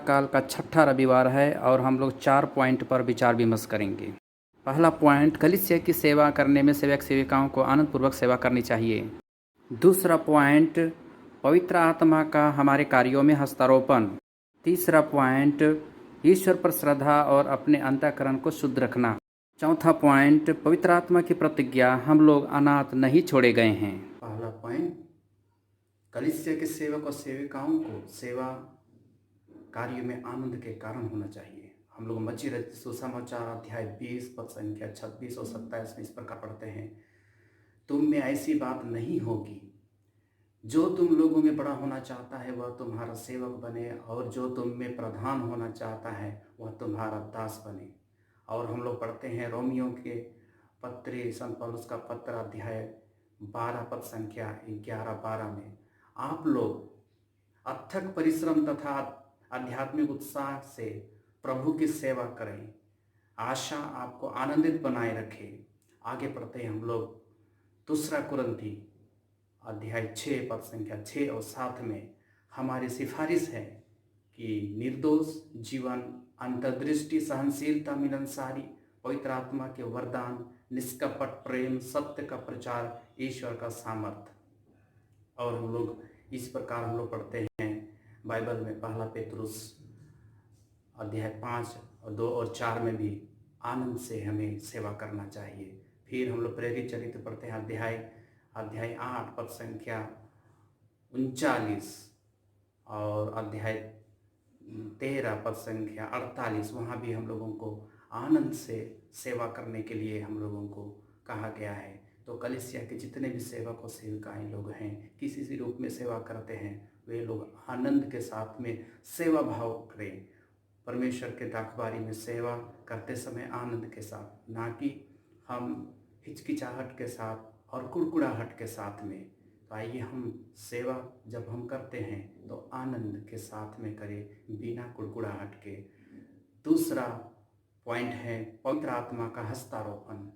काल का छठा रविवार है और हम लोग 4 पॉइंट पर विचार विमर्श करेंगे। पहला पॉइंट, कलीसिया की सेवा करने में सेवक सेविकाओं को आनंदपूर्वक सेवा करनी चाहिए। दूसरा पॉइंट, पवित्र आत्मा का हमारे कार्यों में हस्तारोपण। तीसरा पॉइंट, ईश्वर पर श्रद्धा और अपने अंतःकरण को शुद्ध रखना। चौथा पॉइंट, पवित्र आत्मा की प्रतिज्ञा, हम लोग अनाथ नहीं छोड़े गए हैं। पहला पॉइंट, कलीसिया के सेवक और सेविकाओं को सेवा कार्य में आनंद के कारण होना चाहिए। हम लोग मची रचित सुसमाचार अध्याय 20 पद संख्या 26 और 27 में इस प्रकार पढ़ते हैं, तुम में ऐसी बात नहीं होगी, जो तुम लोगों में बड़ा होना चाहता है वह तुम्हारा सेवक बने, और जो तुम में प्रधान होना चाहता है वह तुम्हारा दास बने। और हम लोग पढ़ते हैं रोमियो के पत्री संत पौलुस का पत्र अध्याय 12 पद संख्या 11-12 में, आप लोग अथक परिश्रम तथा आध्यात्मिक उत्साह से प्रभु की सेवा करें, आशा आपको आनंदित बनाए रखे। आगे पढ़ते हैं हम लोग दूसरा कुरिन्थी अध्याय 6 पद संख्या 6 और 7 में, हमारी सिफारिश है कि निर्दोष जीवन, अंतर्दृष्टि, सहनशीलता, मिलनसारी, पवित्र आत्मा के वरदान, निष्कपट प्रेम, सत्य का प्रचार, ईश्वर का सामर्थ्य। और हम लोग इस प्रकार हम लोग पढ़ते हैं बाइबल में पहला पेतरुस अध्याय 5 और 2 और 4 में भी आनंद से हमें सेवा करना चाहिए। फिर हम लोग प्रेरित चरित्र पढ़ते हैं अध्याय 8 पद संख्या 39 और अध्याय 13 पद संख्या 48, वहाँ भी हम लोगों को आनंद से सेवा करने के लिए हम लोगों को कहा गया है। तो कलीसिया के जितने भी सेवक और सेविकाएं लोग हैं, किसी भी रूप में सेवा करते हैं, वे लोग आनंद के साथ में सेवा भाव करें। परमेश्वर के दाखबारी में सेवा करते समय आनंद के साथ, ना कि हम हिचकिचाहट के साथ और कुड़कुड़ाहट के साथ में। तो आइए हम सेवा जब हम करते हैं तो आनंद के साथ में करें, बिना कुड़कुड़ाहट के। दूसरा पॉइंट है पवित्र आत्मा का हस्तारोपण।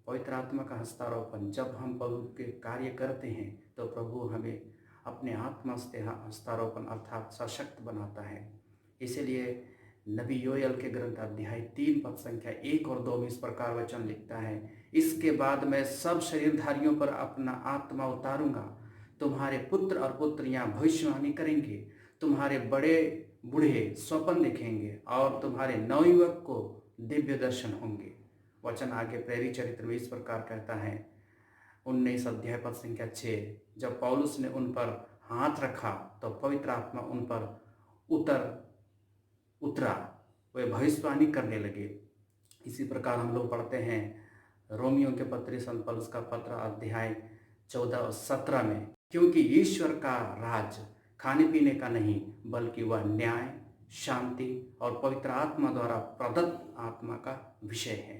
पवित्र आत्मा का हस्तारोपण, जब हम प्रभु के कार्य करते हैं तो प्रभु हमें अपने आत्मा से हस्तारोपण अर्थात सशक्त बनाता है। इसीलिए नबी योएल के ग्रंथ अध्याय 3 पद संख्या 1 और 2 में इस प्रकार वचन लिखता है, इसके बाद मैं सब शरीरधारियों पर अपना आत्मा उतारूंगा, तुम्हारे पुत्र और पुत्रियां भविष्यवाणी करेंगे, तुम्हारे बड़े बूढ़े स्वप्न देखेंगे और तुम्हारे नवयुवक को दिव्य दर्शन होंगे। वचन आगे प्रेरित चरित्र में इस प्रकार कहता है 19 अध्याय पद संख्या 6, जब पौलुस ने उन पर हाथ रखा तो पवित्र आत्मा उन पर उतरा, वे भविष्यवाणी करने लगे। इसी प्रकार हम लोग पढ़ते हैं रोमियो के पत्री संत पौलुस का पत्र अध्याय 14 और 17 में, क्योंकि ईश्वर का राज खाने पीने का नहीं, बल्कि वह न्याय, शांति और पवित्र आत्मा द्वारा प्रदत्त आत्मा का विषय है।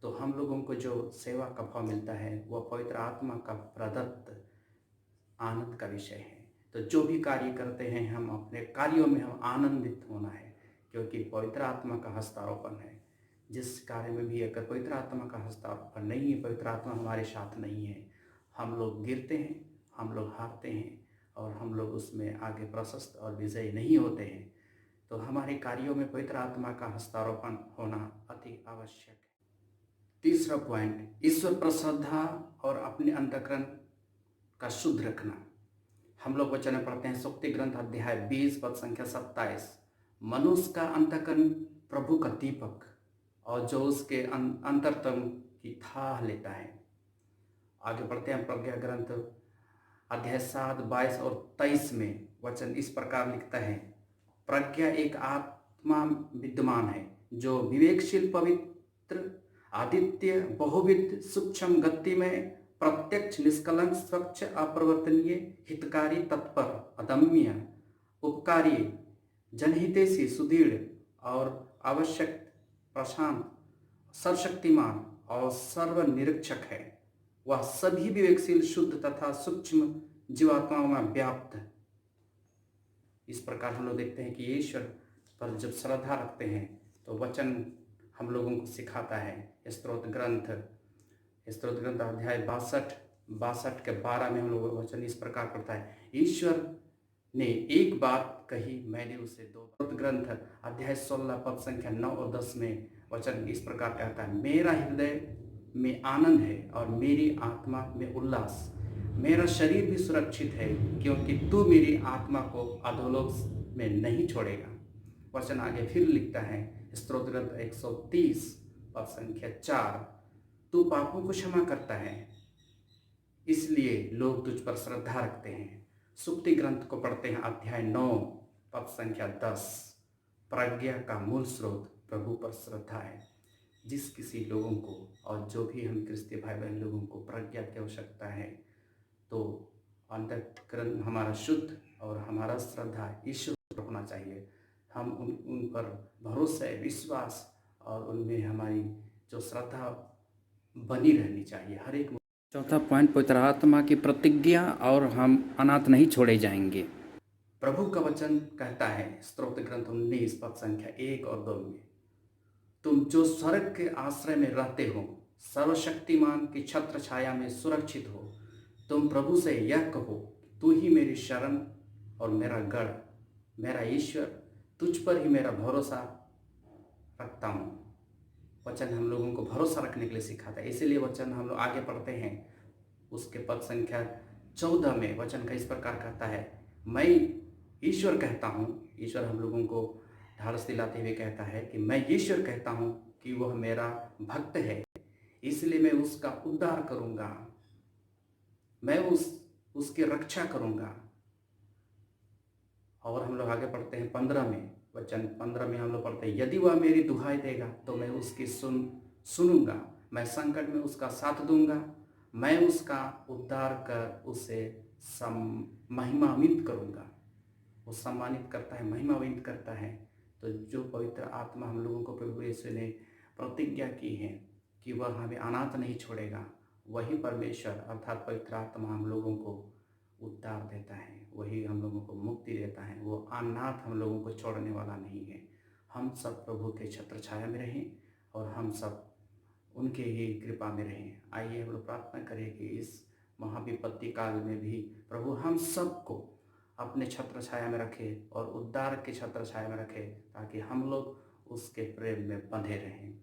तो हम लोगों को जो सेवा का फल मिलता है वह पवित्र आत्मा का प्रदत्त आनंद का विषय है। तो जो भी कार्य करते हैं हम अपने कार्यों में हम आनंदित होना है, क्योंकि पवित्र आत्मा का हस्तारोपण है। जिस कार्य में भी अगर पवित्र आत्मा का हस्तारोपण नहीं है, पवित्र आत्मा हमारे साथ नहीं है, हम लोग गिरते हैं, हम लोग हारते हैं और हम लोग उसमें आगे प्रशस्त और विजयी नहीं होते हैं। तो हमारे कार्यों में पवित्र आत्मा का हस्तारोपण होना अति आवश्यक है। तीसरा पॉइंट, ईश्वर पर श्रद्धा और अपने अंतःकरण का शुद्ध रखना। हम लोग वचन में पढ़ते हैं सुक्ति ग्रंथ अध्याय 20 पद संख्या 27, मनुष्य का अंतःकरण प्रभु का दीपक और जो उसके अंतरतम की थाह लेता है। आगे पढ़ते हैं प्रज्ञा ग्रंथ अध्याय 7 22 और 23 में वचन इस प्रकार लिखता है, प्रज्ञा एक आत्मा विद्यमान है जो विवेकशील, पवित्र, आदित्य, बहुविध, सूक्ष्म, गति में, प्रत्यक्ष, निष्कलंक, स्वच्छ, अपरिवर्तनीय, हितकारी, तत्पर, अदम्य, उपकारी, जनहितैषी, सुदृढ़ और आवश्यक, प्रशांत, सर्वशक्तिमान और सर्वनिरीक्षक है। वह सभी विवेकशील, शुद्ध तथा सूक्ष्म जीवात्माओं में व्याप्त। इस प्रकार हम लोग देखते हैं कि ईश्वर पर जब श्रद्धा रखते हैं तो वचन हम लोगों को सिखाता है। स्तोत्र ग्रंथ अध्याय 62 के 12 में हम लोग वचन इस प्रकार पढ़ता है, ईश्वर ने एक बात कही, मैंने उसे 2 ग्रंथ अध्याय 16 पद संख्या 9 और 10 में वचन इस प्रकार कहता है, मेरा हृदय में आनंद है और मेरी आत्मा में उल्लास, मेरा शरीर भी सुरक्षित है, क्योंकि तू मेरी आत्मा को अधोलोक में नहीं छोड़ेगा। वचन आगे फिर लिखता है, स्तोत्र ग्रंथ 130 पद संख्या 4, तू पापों को क्षमा करता है, इसलिए लोग तुझ पर श्रद्धा रखते हैं। सुक्ति ग्रंथ को पढ़ते हैं, अध्याय 9 पद संख्या 10, प्रज्ञा का मूल स्रोत प्रभु पर श्रद्धा है। जिस किसी लोगों को और जो भी हम क्रिस्तीय भाई बहन लोगों को प्रज्ञा की आवश्यकता है, तो अंतःकरण हमारा शुद्ध और हमारा श्रद्धा ईश्वर पर होना चाहिए। हम उन पर भरोसा, विश्वास और उनमें हमारी जो श्रद्धा बनी रहनी चाहिए हर एक। चौथा पॉइंट, पवित्र आत्मा की प्रतिज्ञा और हम अनाथ नहीं छोड़े जाएंगे। प्रभु का वचन कहता है, स्तोत्र ग्रंथ 19 पद संख्या 1 और 2 में, तुम जो स्वर्ग के आश्रय में रहते हो, सर्वशक्तिमान की छत्र छाया में सुरक्षित हो, तुम प्रभु से यह कहो, तू ही मेरी शरण और मेरा गढ़, मेरा ईश्वर, तुझ पर ही मेरा भरोसा रखता हूँ। वचन हम लोगों को भरोसा रखने के लिए सिखाता है, इसीलिए वचन हम लोग आगे पढ़ते हैं। उसके पद संख्या 14 में वचन का इस प्रकार कहता है, मैं ईश्वर कहता हूँ। ईश्वर हम लोगों को ढाढ़स दिलाते हुए कहता है कि मैं ईश्वर कहता हूँ कि वह मेरा भक्त है, इसलिए मैं उसका उद्धार करूँगा, मैं उसकी रक्षा करूँगा। और हम लोग आगे पढ़ते हैं 15 में, वचन 15 में हम लोग पढ़ते हैं, यदि वह मेरी दुहाई देगा तो मैं उसकी सुनूंगा, मैं संकट में उसका साथ दूंगा, मैं उसका उद्धार कर उसे महिमान्वित करूंगा। वो सम्मानित करता है, महिमान्वित करता है। तो जो पवित्र आत्मा हम लोगों को प्रभु यीशु ने प्रतिज्ञा की है कि वह हमें अनाथ नहीं छोड़ेगा, वही परमेश्वर अर्थात पवित्र आत्मा हम लोगों को उद्धार देता है, वही हम लोगों को मुक्ति देता है। वो अनाथ हम लोगों को छोड़ने वाला नहीं है। हम सब प्रभु के छत्र छाया में रहें और हम सब उनके ही कृपा में रहें। आइए हम लोग प्रार्थना करें कि इस महाविपत्ति काल में भी प्रभु हम सबको अपने छत्र छाया में रखे और उद्धार के छत्र छाया में रखे, ताकि हम लोग उसके प्रेम में बंधे रहें।